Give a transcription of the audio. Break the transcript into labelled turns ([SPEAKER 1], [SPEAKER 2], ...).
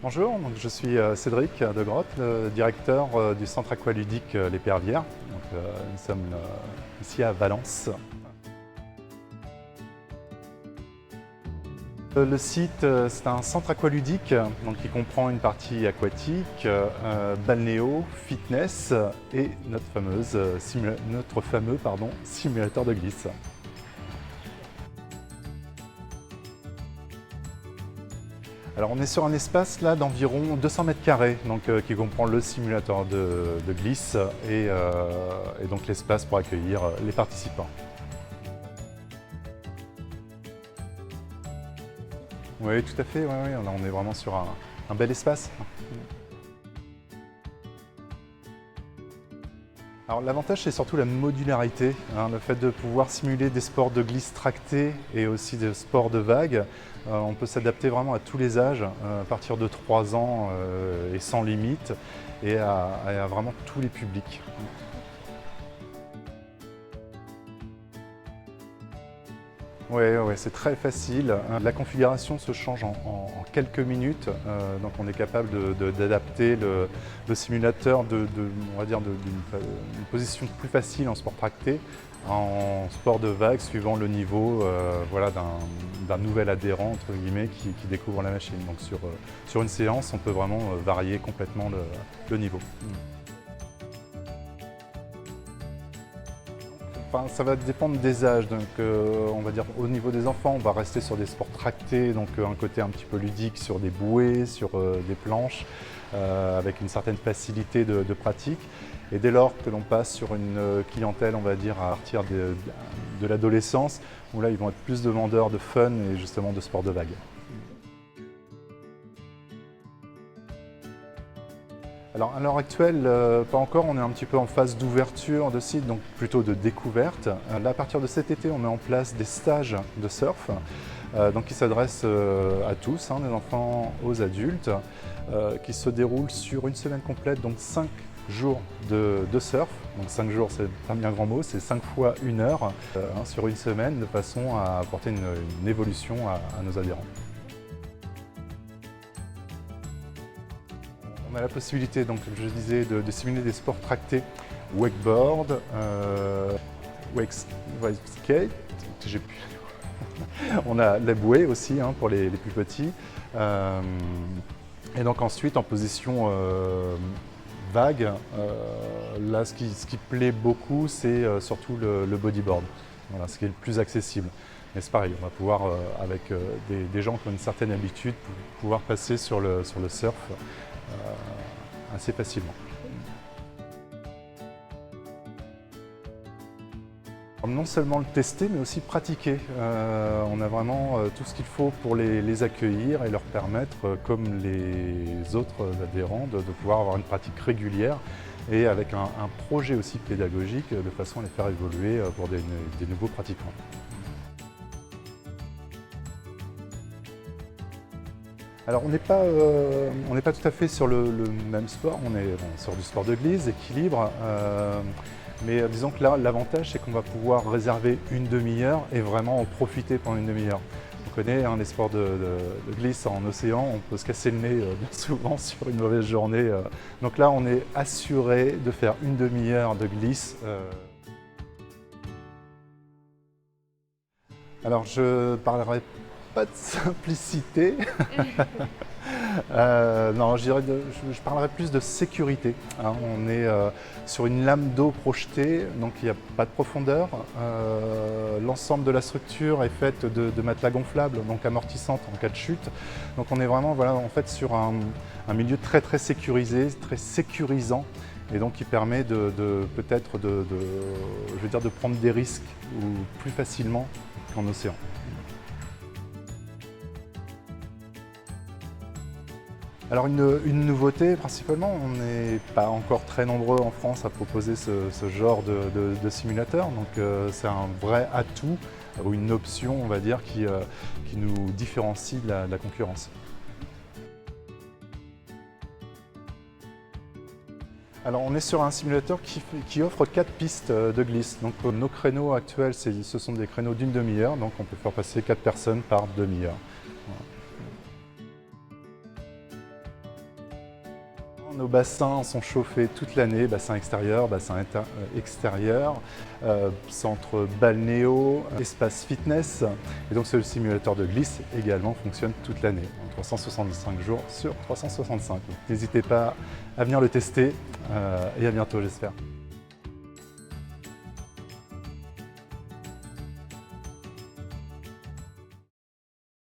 [SPEAKER 1] Bonjour, donc je suis Cédric de Grotte, le directeur du centre aqualudique Les Pervières. Nous sommes ici à Valence. Le site, c'est un centre aqualudique donc, qui comprend une partie aquatique, balnéo, fitness et notre fameux simulateur de glisse. Alors on est sur un espace là d'environ 200 mètres carrés, donc, qui comprend le simulateur de glisse et donc l'espace pour accueillir les participants. Oui, tout à fait, ouais, là, on est vraiment sur un bel espace. Alors l'avantage c'est surtout la modularité, hein, le fait de pouvoir simuler des sports de glisse tractés et aussi des sports de vagues. On peut s'adapter vraiment à tous les âges, à partir de 3 ans et sans limite, et à vraiment tous les publics. Ouais, c'est très facile. La configuration se change en quelques minutes, donc on est capable d'adapter le simulateur on va dire d'une position plus facile en sport tracté, en sport de vague suivant le niveau voilà, d'un nouvel adhérent entre guillemets qui découvre la machine. Donc sur une séance, on peut vraiment varier complètement le niveau. Enfin, ça va dépendre des âges, donc on va dire au niveau des enfants, on va rester sur des sports tractés, donc un côté un petit peu ludique sur des bouées, sur des planches, avec une certaine facilité de pratique. Et dès lors que l'on passe sur une clientèle, on va dire à partir de l'adolescence, où là ils vont être plus demandeurs de fun et justement de sport de vague. Alors à l'heure actuelle, pas encore, on est un petit peu en phase d'ouverture de site, donc plutôt de découverte. Là, à partir de cet été, on met en place des stages de surf, donc qui s'adressent à tous, hein, des enfants aux adultes, qui se déroulent sur une semaine complète, donc 5 jours de surf. Donc 5 jours, c'est pas bien grand mot, c'est 5 fois 1 heure sur une semaine, de façon à apporter une évolution à nos adhérents. On a la possibilité, donc, comme je disais, de simuler des sports tractés, wakeboard, wake skate, on a la bouée aussi hein, pour les plus petits. Et donc ensuite en position vague, là ce qui plaît beaucoup c'est surtout le bodyboard, voilà, ce qui est le plus accessible. Mais c'est pareil, on va pouvoir, avec des gens qui ont une certaine habitude, pouvoir passer sur le surf assez facilement. Non seulement le tester, mais aussi pratiquer. On a vraiment tout ce qu'il faut pour les accueillir et leur permettre, comme les autres adhérents, de pouvoir avoir une pratique régulière et avec un projet aussi pédagogique de façon à les faire évoluer pour des nouveaux pratiquants. Alors on n'est pas tout à fait sur le même sport, on est sur du sport de glisse, équilibre, mais disons que là l'avantage c'est qu'on va pouvoir réserver une demi-heure et vraiment en profiter pendant une demi-heure. On connaît hein, les sports de glisse en océan, on peut se casser le nez bien souvent sur une mauvaise journée. Donc là on est assuré de faire une demi-heure de glisse. Alors je parlerai pas de simplicité. Non, je parlerai plus de sécurité. Hein. On est sur une lame d'eau projetée, donc il n'y a pas de profondeur. L'ensemble de la structure est faite de matelas gonflables, donc amortissantes en cas de chute. Donc on est vraiment voilà, en fait, sur un milieu très sécurisé, très sécurisant, et donc qui permet peut-être de prendre des risques plus facilement qu'en océan. Alors une nouveauté, principalement, on n'est pas encore très nombreux en France à proposer ce genre de simulateur, donc c'est un vrai atout ou une option, on va dire, qui nous différencie de la concurrence. Alors on est sur un simulateur qui offre 4 pistes de glisse. Donc nos créneaux actuels, ce sont des créneaux d'une demi-heure, donc on peut faire passer 4 personnes par demi-heure. Voilà. Nos bassins sont chauffés toute l'année, bassin extérieur, bassin extérieur, centre balnéo, espace fitness. Et donc ce simulateur de glisse également fonctionne toute l'année, en 365 jours sur 365. N'hésitez pas à venir le tester et à bientôt j'espère.